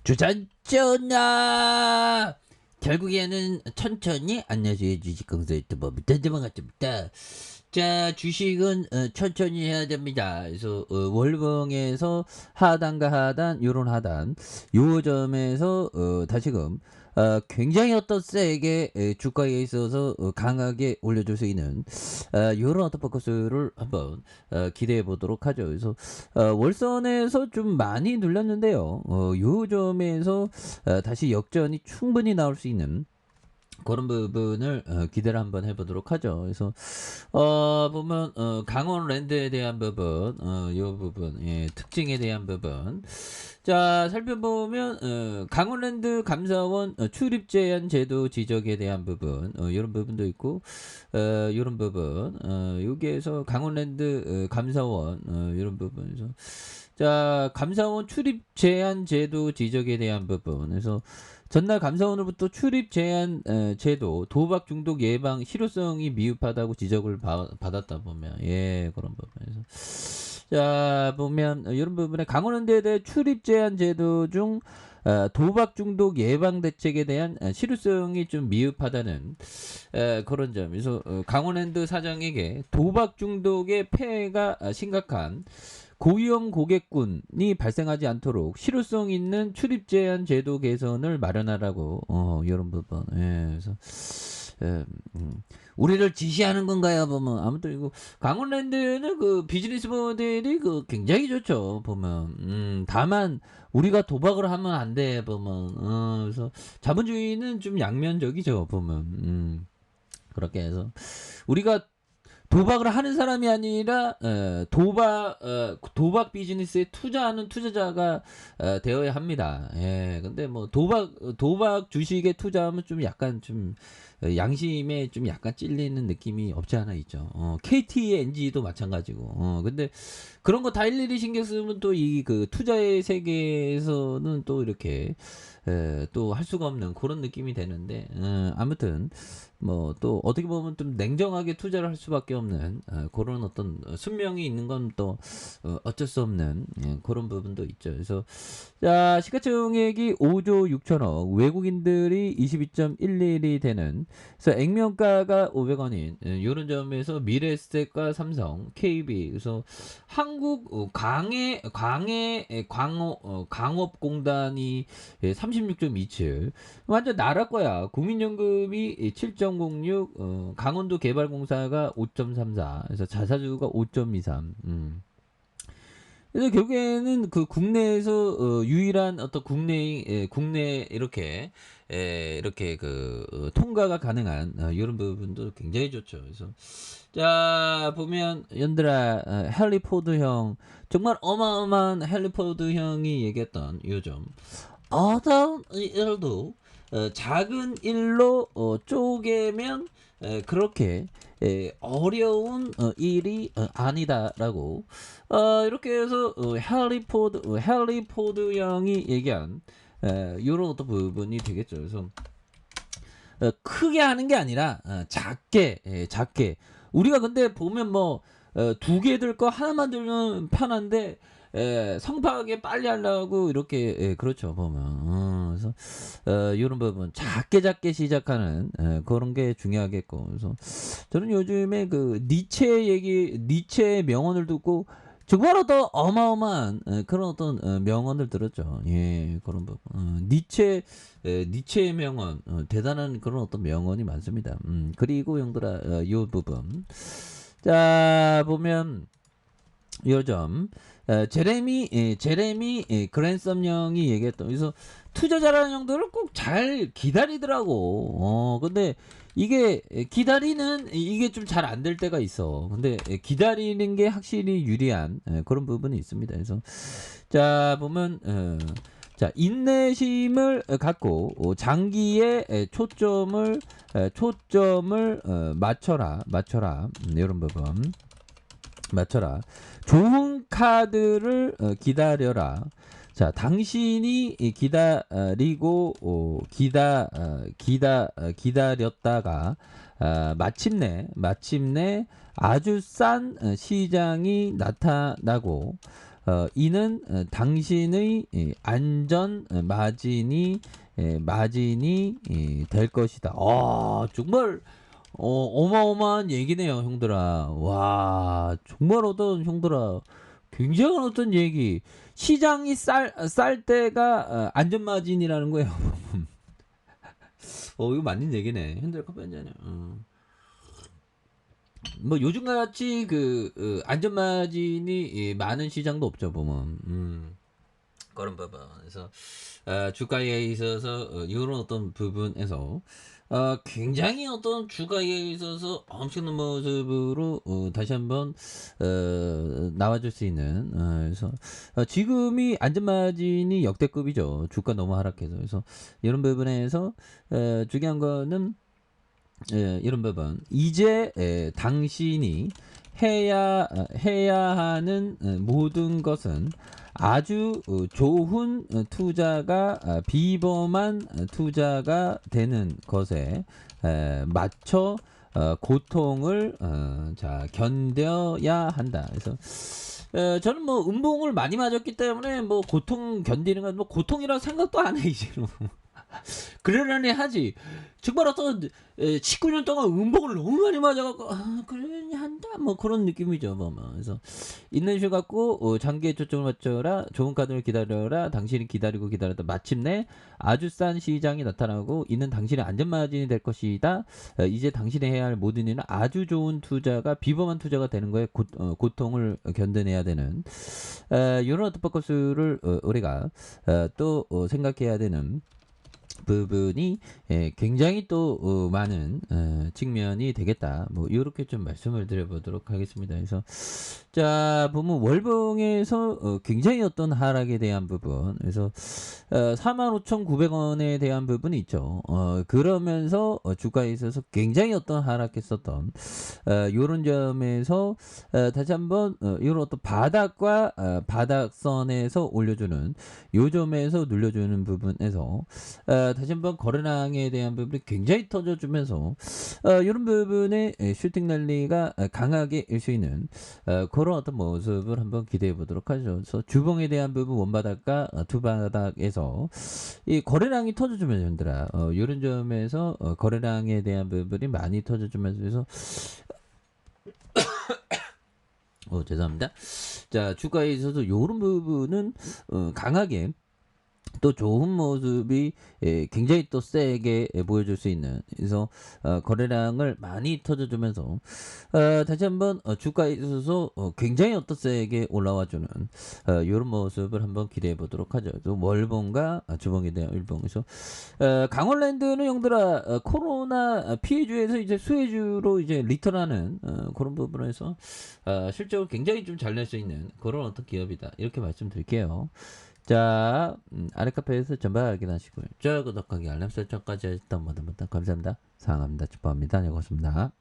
주산전화 결국에는 천천히 안녕하세요 주식강사 유튜버 밑단대만 같습니다. 자 주식은 천천히 해야 됩니다. 그래서 월봉에서 하단과 하단 요런 하단 요 점에서 다시금 굉장히 어떤 세게 주가에 있어서 강하게 올려줄 수 있는 요런 어떤 포커스를 한번 기대해 보도록 하죠. 그래서 월선에서 좀 많이 눌렸는데요. 요 점에서 다시 역전이 충분히 나올 수 있는 그런 부분을 기대를 한번 해보도록 하죠. 그래서 보면 강원랜드에 대한 부분, 요 부분, 예, 특징에 대한 부분. 자 살펴보면 강원랜드 감사원 출입 제한 제도 지적에 대한 부분, 이런 부분도 있고, 이런 부분, 여기에서 강원랜드 감사원 이런 부분에서. 자 감사원 출입 제한 제도 지적에 대한 부분. 그래서 전날 감사원으로부터 출입 제한 제도 도박 중독 예방 실효성이 미흡하다고 지적을 받았다 보면, 예, 그런 부분에서. 자 보면 이런 부분에 강원랜드에 대해 출입 제한 제도 중 도박 중독 예방 대책에 대한 실효성이 좀 미흡하다는 그런 점에서 강원랜드 사장에게 도박 중독의 폐해가 심각한 고위험 고객군이 발생하지 않도록 실효성 있는 출입 제한 제도 개선을 마련하라고 이런 부분. 예, 그래서 우리를 지시하는 건가요? 보면 아무튼 이거 강원랜드는 그 비즈니스 모델이 그 굉장히 좋죠. 보면 다만 우리가 도박을 하면 안 돼. 보면 그래서 자본주의는 좀 양면적이죠. 보면 그렇게 해서 우리가 도박을 하는 사람이 아니라 도박 비즈니스에 투자하는 투자자가 되어야 합니다. 예, 근데 뭐 도박 주식에 투자하면 좀 약간 좀 양심에 좀 약간 찔리는 느낌이 없지 않아 있죠. KTNG도 마찬가지고. 근데 그런 거 다 일일이 신경 쓰면 또 이 그 투자의 세계에서는 또 이렇게 또 할 수가 없는 그런 느낌이 되는데, 아무튼 뭐 또 어떻게 보면 좀 냉정하게 투자를 할 수밖에 없는 그런 어떤 숙명이 있는 건 또 어쩔 수 없는, 그런 부분도 있죠. 그래서 자 시가총액이 5조 6천억, 외국인들이 22.11이 되는, 그래서 액면가가 500원인 이런 점에서 미래에셋과 삼성, KB, 그래서 한국 광업공단이 36.27, 완전 나라 거야. 국민연금이 7.06, 강원도 개발공사가 5.34, 그래서 자사주가 5.23. 그래서 결국에는 그 국내에서 유일한 어떤 국내 이렇게 그 통과가 가능한 이런 부분도 굉장히 좋죠. 그래서 자 보면 연들아, 헨리 포드 형, 정말 어마어마한 헨리 포드 형이 얘기했던 요점, 어떤 일도 작은 일로 쪼개면 그렇게 어려운 일이 아니다라고, 이렇게 해서 헨리 포드 형이 얘기한 이런 어떤 부분이 되겠죠. 그래서 크게 하는 게 아니라 작게. 우리가 근데 보면 뭐 두 개 들 거 하나만 들면 편한데 성파하게 빨리 하려고 이렇게, 그렇죠 보면. 그래서 이런 부분 작게 시작하는 그런 게 중요하겠고. 그래서 저는 요즘에 그 니체의 명언을 듣고 정말 어떤 어마어마한 그런 어떤 명언을 들었죠. 예, 그런 부분. 니체의 명언, 대단한 그런 어떤 명언이 많습니다. 그리고 형들아, 요 부분. 자 보면 요점 제레미 그랜섬 형이 얘기했던, 그래서 투자 잘하는 형들은 꼭 잘 기다리더라고. 근데 이게 기다리는 이게 좀 잘 안 될 때가 있어. 근데 기다리는 게 확실히 유리한 그런 부분이 있습니다. 그래서 자 보면 자 인내심을 갖고 장기에 초점을 맞춰라. 이런 부분 맞춰라. 좋은 카드를 기다려라. 자, 당신이 기다렸다가 마침내 아주 싼 시장이 나타나고 이는 당신의 안전 마진이 될 것이다. 정말 어마어마한 얘기네요, 형들아. 와, 정말 어떤 형들아. 굉장한 어떤 얘기. 시장이 쌀 때가 안전마진이라는 거예요. 이거 맞는 얘기네. 핸들 커피 한 잔이야. 뭐 요즘같이 안전마진이 많은 시장도 없죠, 보면. 그런 부분. 그래서 주가에 있어서 이런 어떤 부분에서 굉장히 어떤 주가에 있어서 엄청난 모습으로 다시 한번 나와줄 수 있는. 그래서 지금이 안전마진이 역대급이죠. 주가 너무 하락해서. 그래서 이런 부분에서 중요한 거는 이런 부분. 이제 당신이 해야 하는 모든 것은 아주 좋은 투자가 비범한 투자가 되는 것에 맞춰 고통을 견뎌야 한다. 그래서 저는 뭐 음봉을 많이 맞았기 때문에 뭐 고통 견디는 건 뭐 고통이라고 생각도 안 해, 이제는. 그러려니 하지. 정말 어떤 19년 동안 음봉을 너무 많이 맞아갖고 그러려니 한다 뭐 그런 느낌이죠. 뭐. 그래서 있는 슈 갖고 장기에 초점을 맞춰라. 좋은 카드를 기다려라. 당신이 기다리다 마침내 아주 싼 시장이 나타나고 이는 당신의 안전마진이 될 것이다. 이제 당신이 해야 할 모든 일은 아주 좋은 투자가 비범한 투자가 되는 거에 고통을 견뎌내야 되는 이런 어떤 포커스를 우리가 또 생각해야 되는 부분이 굉장히 또 많은 측면이 되겠다. 뭐 이렇게 좀 말씀을 드려보도록 하겠습니다. 그래서 자 보면 월봉에서 굉장히 어떤 하락에 대한 부분, 그래서 45,900원에 대한 부분이 있죠. 그러면서 주가에 있어서 굉장히 어떤 하락했었던 요런 점에서 다시 한번 이런 어떤 바닥과 바닥선에서 올려주는 요 점에서 눌려주는 부분에서 다시 한번 거래량에 대한 부분이 굉장히 터져주면서 이런 부분에 슈팅 랠리가 강하게 일 수 있는 그런 어떤 모습을 한번 기대해 보도록 하죠. 그래서 주봉에 대한 부분 원바닥과 투바닥에서 이 거래량이 터져주면서 얘들아 이런 점에서 거래량에 대한 부분이 많이 터져주면서 그래서 죄송합니다. 자 주가에 있어서 이런 부분은 강하게 또 좋은 모습이 굉장히 또 세게 보여줄 수 있는, 그래서 거래량을 많이 터져주면서 다시 한번 주가에 있어서 굉장히 어떤 세게 올라와주는 이런 모습을 한번 기대해 보도록 하죠. 또 월봉과 주봉에 대한 일봉에서 강원랜드는 형들아 코로나 피해주에서 이제 수혜주로 이제 리턴하는 그런 부분에서 실적을 굉장히 좀 잘 낼 수 있는 그런 어떤 기업이다, 이렇게 말씀드릴게요. 자, 아래 카페에서 전방 확인하시고요. 좋아요, 구독하기, 알람 설정까지 해주셨던 모든 분들 감사합니다. 사랑합니다. 축복합니다. 네, 고맙습니다.